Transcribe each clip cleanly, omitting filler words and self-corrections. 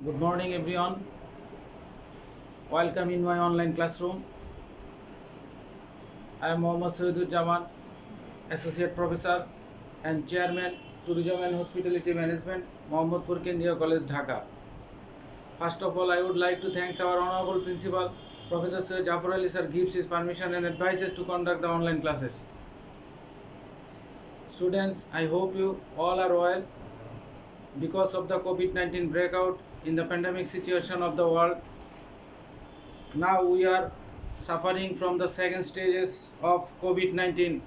Good morning everyone. Welcome in my online classroom. I am Mohammad Jaman, Associate Professor and Chairman Tourism and Hospitality Management, Mohammadpur Kendriya College, Dhaka. First of all, I would like to thank our Honorable Principal, Professor Sir Jafar Ali sir gives his permission and advices to conduct the online classes. Students, I hope you all are well. Because of the COVID-19 breakout in the pandemic situation of the world, now we are suffering from the second stages of COVID-19.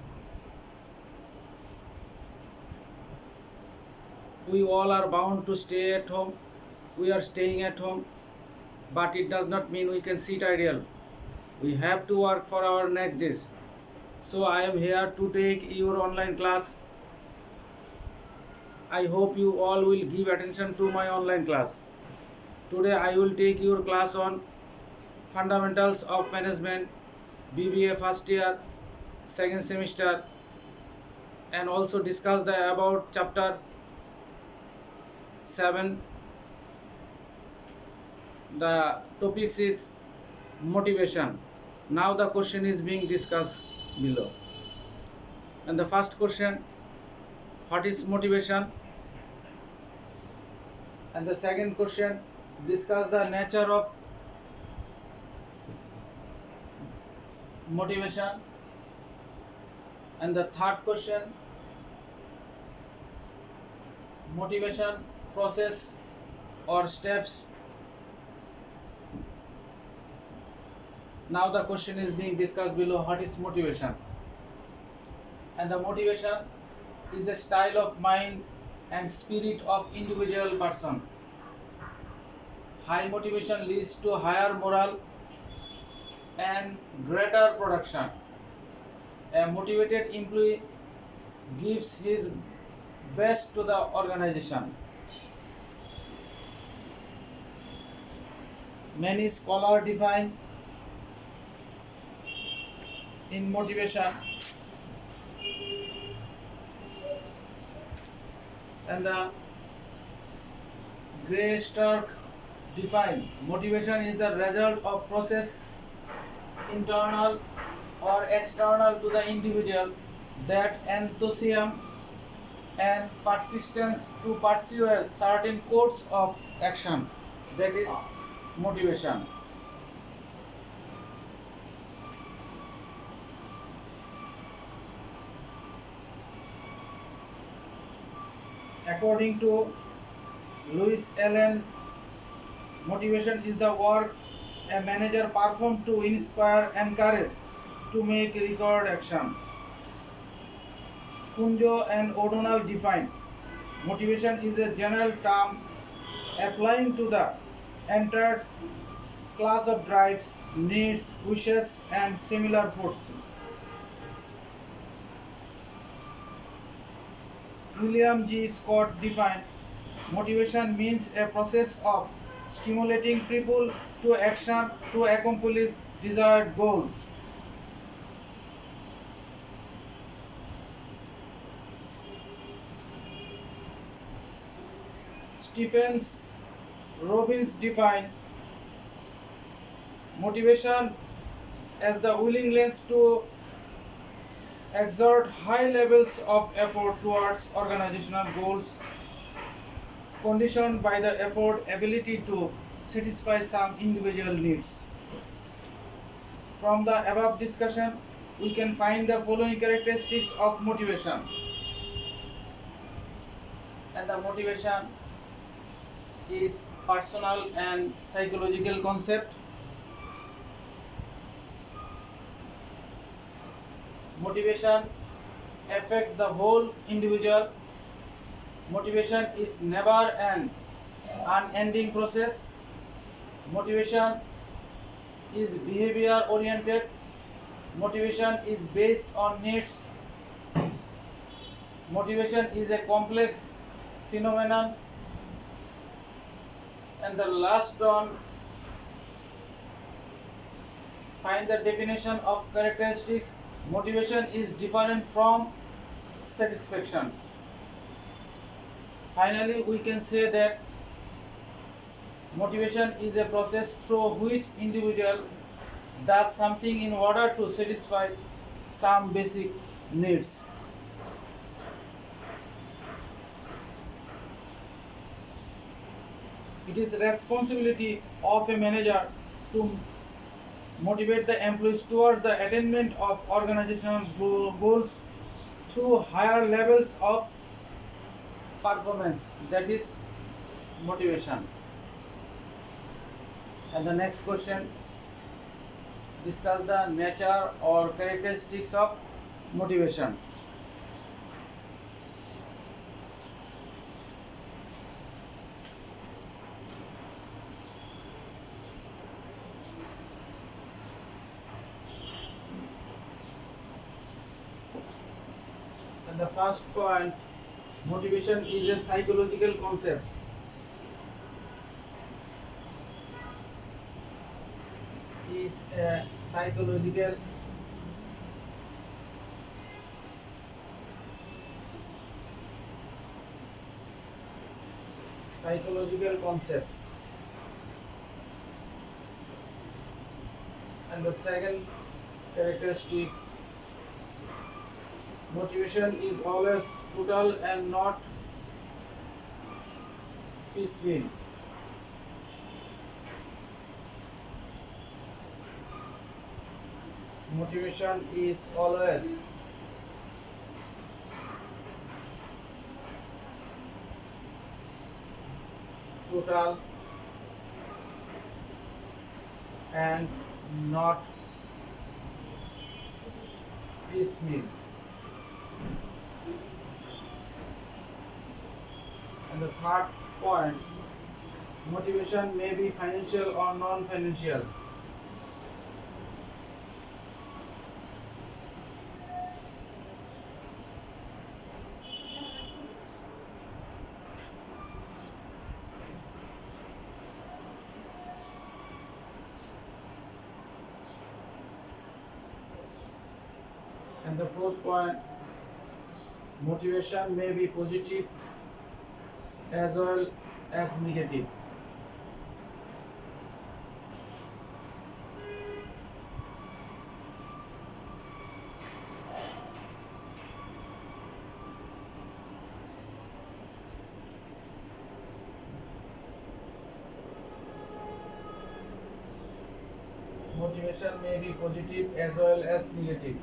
We all are bound to stay at home. We are staying at home, but it does not mean we can sit idle. We have to work for our next days. So I am here to take your online class. I hope you all will give attention to my online class. Today I will take your class on Fundamentals of Management, BBA first year, second semester, and also discuss the about chapter 7. The topics is motivation. Now the question is being discussed below. And the first question, what is motivation? And the second question, discuss the nature of motivation. And the third question, motivation process or steps. Now the question is being discussed below, what is motivation? And the motivation is a style of mind and spirit of individual person. High motivation leads to higher morale and greater production. A motivated employee gives his best to the organization. Many scholars define in motivation, and the Gray Stark define motivation is the result of process internal or external to the individual that enthusiasm and persistence to pursue a certain course of action, that is motivation. According to Louis Allen, motivation is the work a manager performs to inspire and encourage to make record action. Kunjo and O'Donnell define motivation is a general term applying to the entire class of drives, needs, wishes, and similar forces. William G. Scott defined motivation means a process of stimulating people to action to accomplish desired goals. Stephen Robbins defined motivation as the willingness to exert high levels of effort towards organizational goals conditioned by the effort ability to satisfy some individual needs. From the above discussion, we can find the following characteristics of motivation. And the motivation is personal and psychological concept. Motivation affects the whole individual. Motivation is never an unending process. Motivation is behavior oriented. Motivation is based on needs. Motivation is a complex phenomenon. And the last one, find the definition of characteristics. Motivation is different from satisfaction. Finally, we can say that Motivation is a process through which individual does something in order to satisfy some basic needs. It is the responsibility of a manager to motivate the employees towards the attainment of organizational goals through higher levels of performance. That is motivation. And the next question, discuss the nature or characteristics of motivation. And the first point, motivation is a psychological concept. Is a psychological concept. And the second characteristics, motivation is always total and not piecemeal. Motivation is always total and not piecemeal. And the third point, motivation may be financial or non-financial. And the fourth point, motivation may be positive as well as negative. Motivation may be positive as well as negative.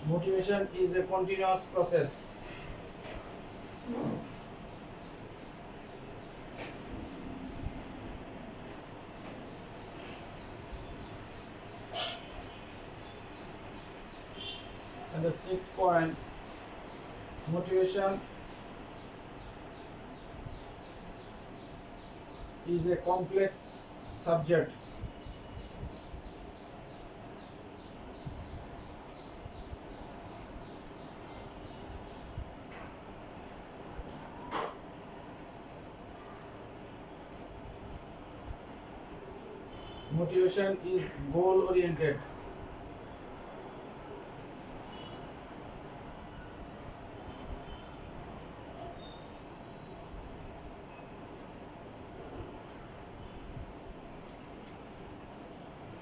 Motivation is a continuous process. And the sixth point, motivation is a complex subject. Motivation is goal oriented.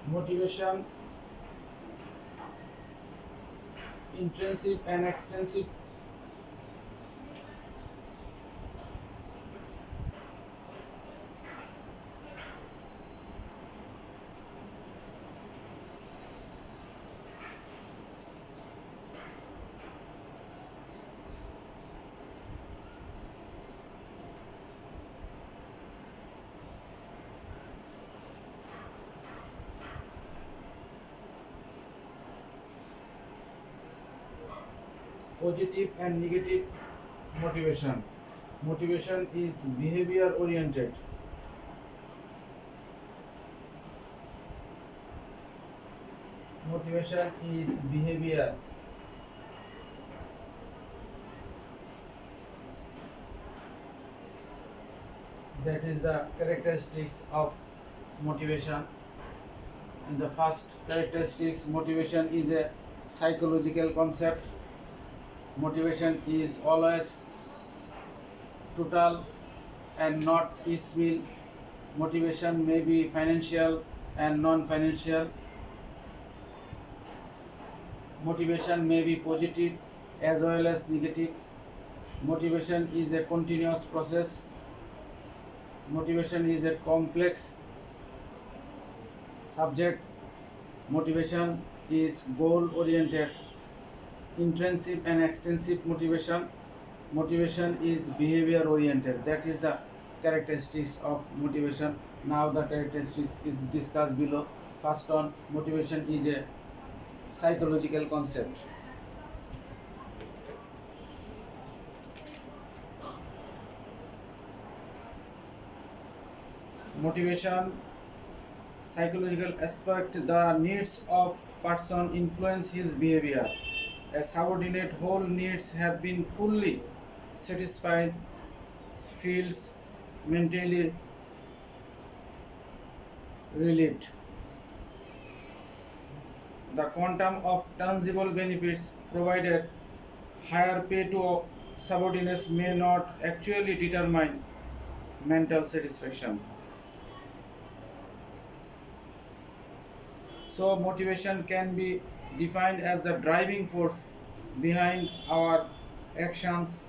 Motivation, intrinsic and extrinsic. Positive and negative motivation. Motivation is behavior oriented. Motivation is behavior. That is the characteristics of motivation. And the first characteristics, motivation is a psychological concept. Motivation is always total and not piecemeal. Motivation may be financial and non-financial. Motivation may be positive as well as negative. Motivation is a continuous process. Motivation is a complex subject. Motivation is goal-oriented. Intrinsic and extrinsic motivation. Motivation is behavior-oriented. That is the characteristics of motivation. Now the characteristics is discussed below. First on, motivation is a psychological concept. Motivation, psychological aspect, the needs of person influence his behavior. A subordinate whole needs have been fully satisfied, feels mentally relieved. The quantum of tangible benefits provided, higher pay to subordinates may not actually determine mental satisfaction. So motivation can be defined as the driving force behind our actions.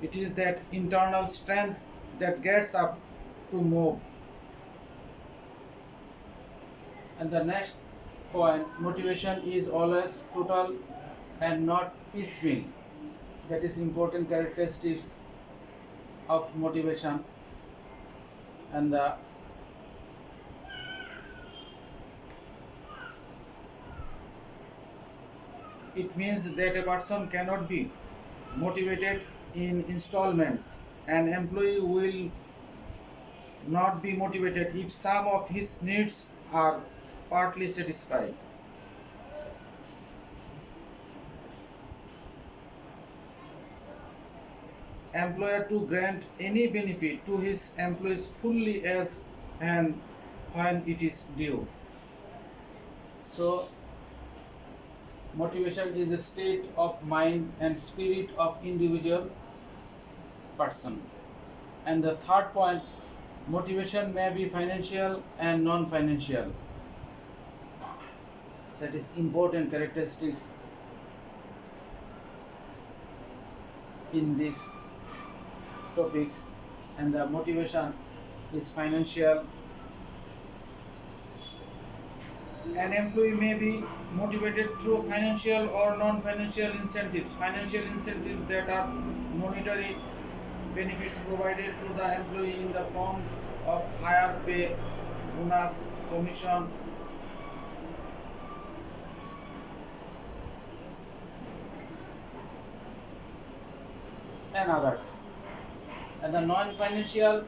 It is that internal strength that gets up to move. And the next point, motivation is always total and not piecemeal. That is important characteristics of motivation. And it means that a person cannot be motivated in installments. An employee will not be motivated if some of his needs are partly satisfied. Employer to grant any benefit to his employees fully as and when it is due. So motivation is a state of mind and spirit of individual person. And the third point, motivation may be financial and non-financial. That is important characteristics in these topics. And the motivation is financial. An employee may be motivated through financial or non-financial incentives. Financial incentives that are monetary benefits provided to the employee in the forms of higher pay, bonus, commission, and others. And the non-financial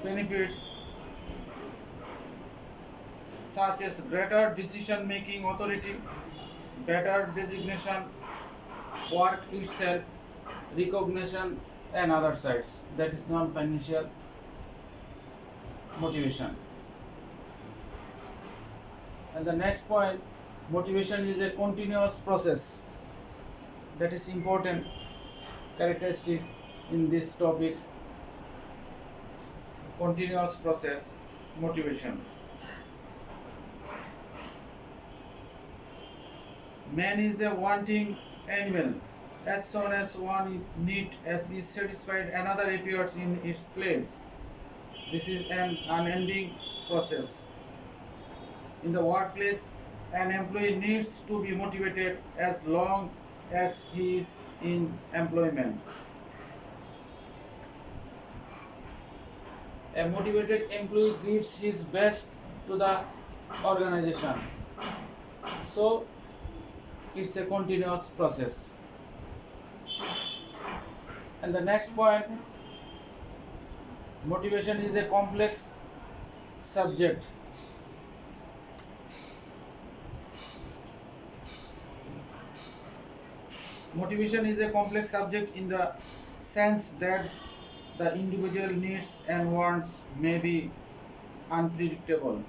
benefits such as greater decision-making authority, better designation, work itself, recognition, and other sides. That is non-financial motivation. And the next point, motivation is a continuous process. That is important characteristics in these topics. Continuous process, motivation. Man is a wanting animal. As soon as one need is satisfied, another appears in its place. This is an unending process. In the workplace, an employee needs to be motivated as long as he is in employment. A motivated employee gives his best to the organization. So it's a continuous process. And the next point, motivation is a complex subject. Motivation is a complex subject in the sense that the individual needs and wants may be unpredictable.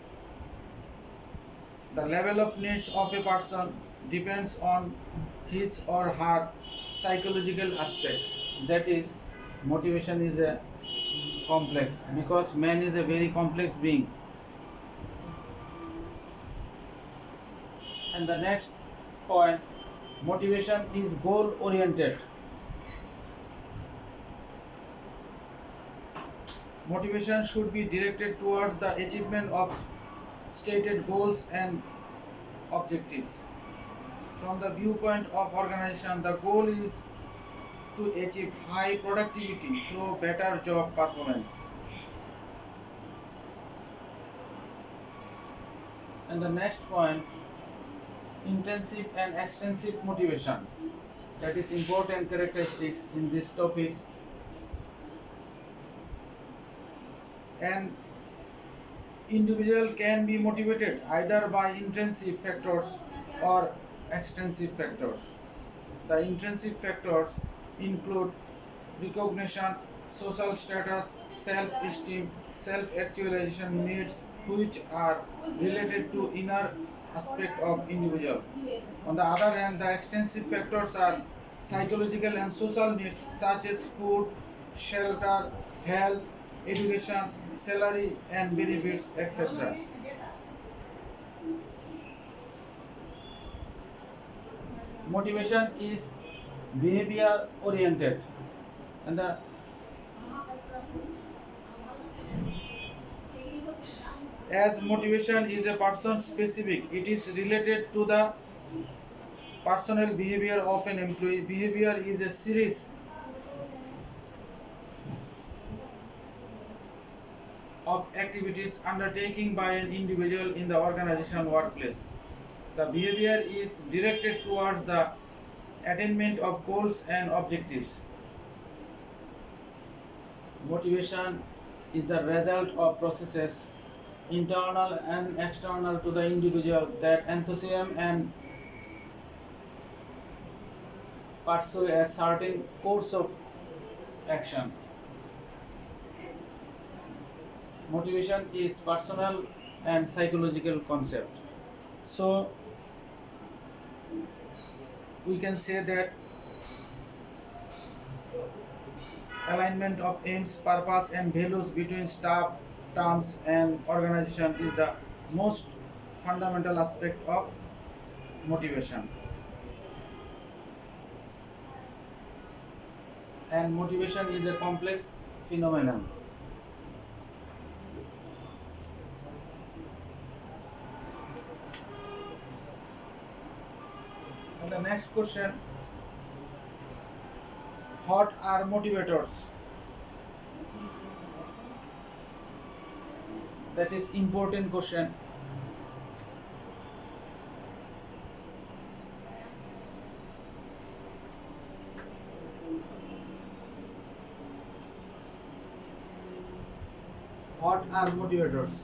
The level of needs of a person depends on his or her psychological aspect. That is, motivation is a complex because man is a very complex being. And the next point, motivation is goal oriented. Motivation should be directed towards the achievement of stated goals and objectives. From the viewpoint of organization, the goal is to achieve high productivity through better job performance. And the next point, intensive and extensive motivation. That is important characteristics in these topics. An individual can be motivated either by intrinsic factors or extrinsic factors. The intrinsic factors include recognition, social status, self-esteem, self-actualization needs, which are related to inner aspect of individual. On the other hand, the extensive factors are psychological and social needs such as food, shelter, health, education, salary and benefits, etc. Motivation is behavior oriented, and as motivation is a person specific, it is related to the personal behavior of an employee. Behavior is a series of activities undertaken by an individual in the organization workplace. The behavior is directed towards the attainment of goals and objectives. Motivation is the result of processes, internal and external to the individual, that enthusiasm and pursue a certain course of action. Motivation is personal and psychological concept. So we can say that alignment of aims, purpose and values between staff, terms and organization is the most fundamental aspect of motivation. And motivation is a complex phenomenon. And the next question, what are motivators? That is important question. What are motivators?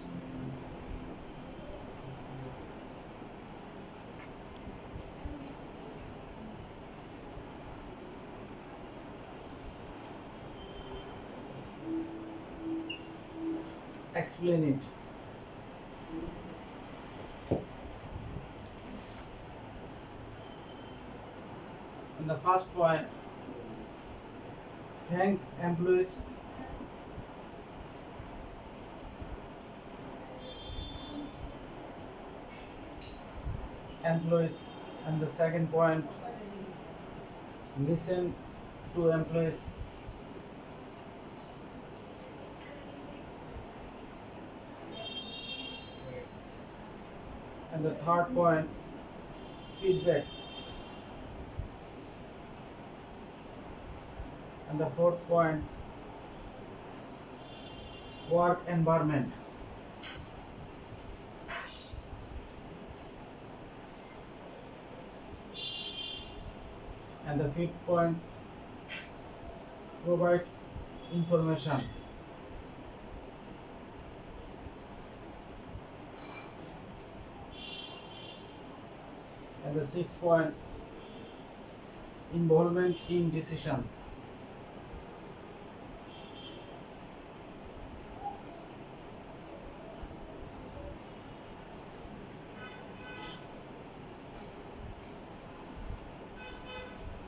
Explain it. And the first point, thank employees. And the second point, listen to employees. And the third point, feedback. And the fourth point, work environment. And the fifth point, provide information. And the sixth point, involvement in decision.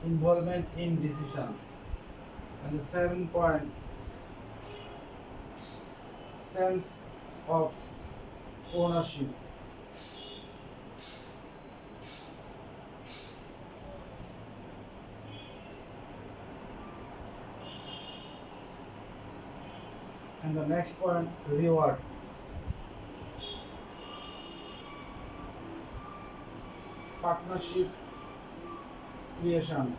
involvement in decision. And the 7 point, sense of ownership. And the next point, reward. Partnership creation.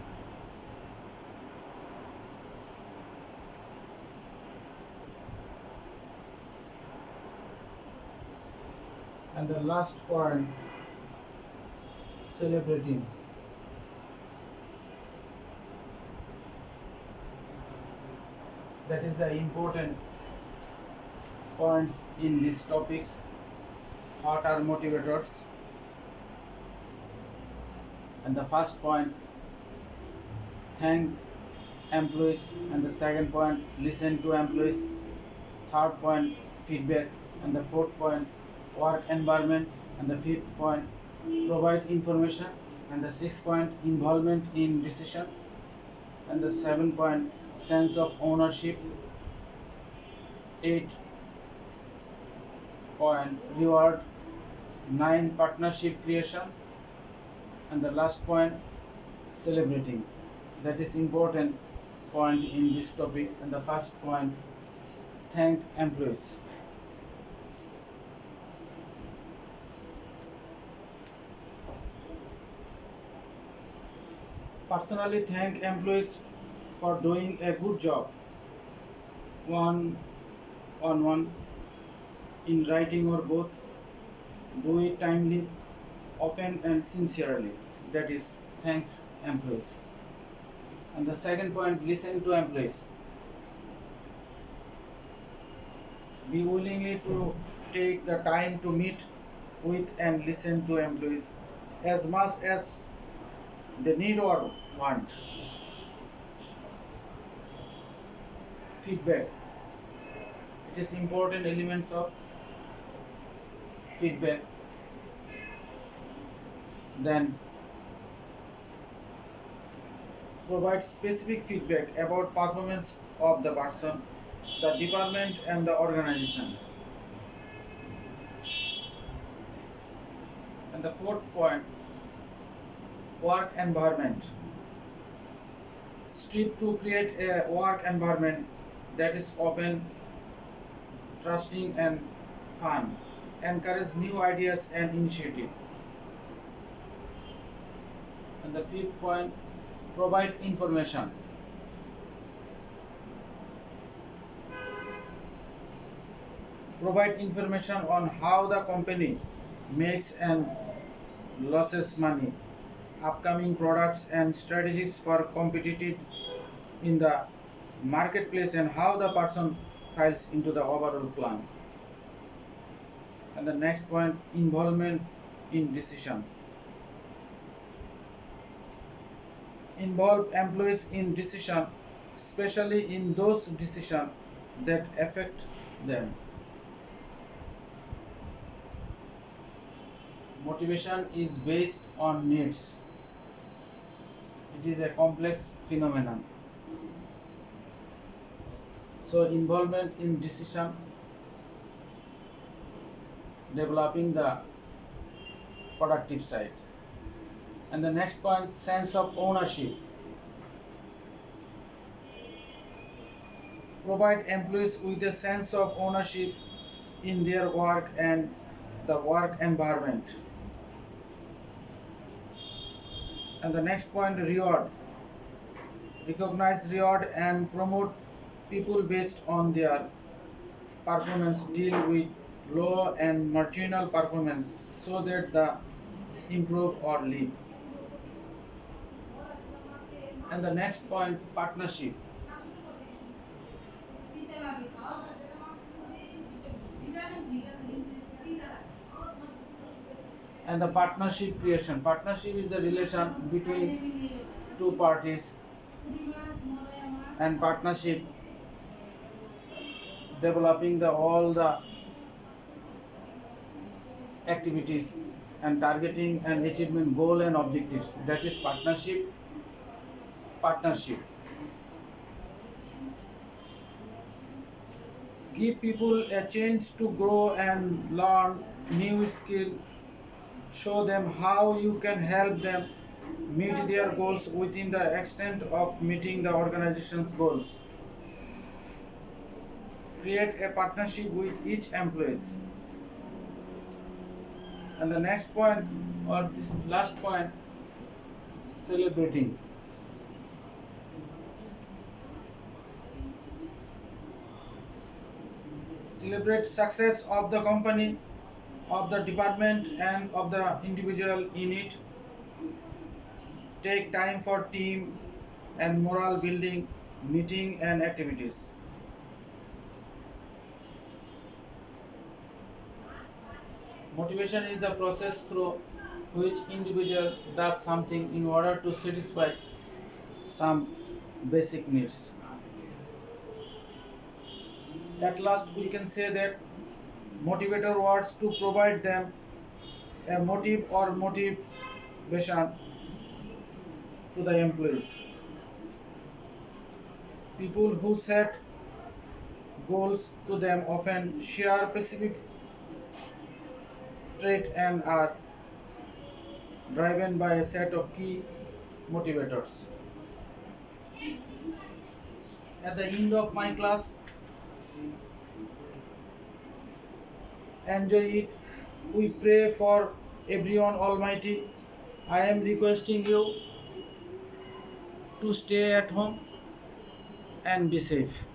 And the last point, celebrating. That is the important points in these topics. What are motivators? And the first point, thank employees. And the second point, listen to employees. Third point, feedback. And the fourth point, work environment. And the fifth point, provide information. And the sixth point, involvement in decision. And the 7 point, sense of ownership. 8 point, reward. 9, partnership creation. And the last point, celebrating. That is important point in this topic. And the first point, thank employees. Personally thank employees for doing a good job, one on one, in writing or both. Do it timely, often and sincerely. That is, thanks employees. And the second point, listen to employees. Be willingly to take the time to meet with and listen to employees as much as they need or want. Feedback. It is important elements of feedback. Then provide specific feedback about performance of the person, the department and the organization. And the fourth point, work environment. Strive to create a work environment that is open, trusting and fun. Encourage new ideas and initiative. And the fifth point, provide information. Provide information on how the company makes and loses money, upcoming products and strategies for competitive in the marketplace, and how the person files into the overall plan. And the next point, involvement in decision. Involve employees in decision, especially in those decisions that affect them. Motivation is based on needs. It is a complex phenomenon. So involvement in decision, developing the productive side. And the next point, sense of ownership. Provide employees with a sense of ownership in their work and the work environment. And the next point, reward. Recognize, reward and promote people based on their performance. Deal with low and marginal performance so that the improve or lead. And the next point, partnership. And the partnership creation. Partnership is the relation between two parties, and partnership developing all the activities and targeting and achievement goal and objectives. That is partnership. partnership. Give people a chance to grow and learn new skill. Show them how you can help them meet their goals within the extent of meeting the organization's goals. Create a partnership with each employee. And the next point, or this last point, celebrating. Celebrate success of the company, of the department, and of the individual in it. Take time for team and morale building meeting and activities. Motivation is the process through which individual does something in order to satisfy some basic needs. At last, we can say that motivator words to provide them a motive or motivation to the employees. People who set goals to them often share specific trait and are driven by a set of key motivators. At the end of my class, enjoy it. We pray for everyone Almighty. I am requesting you to stay at home and be safe.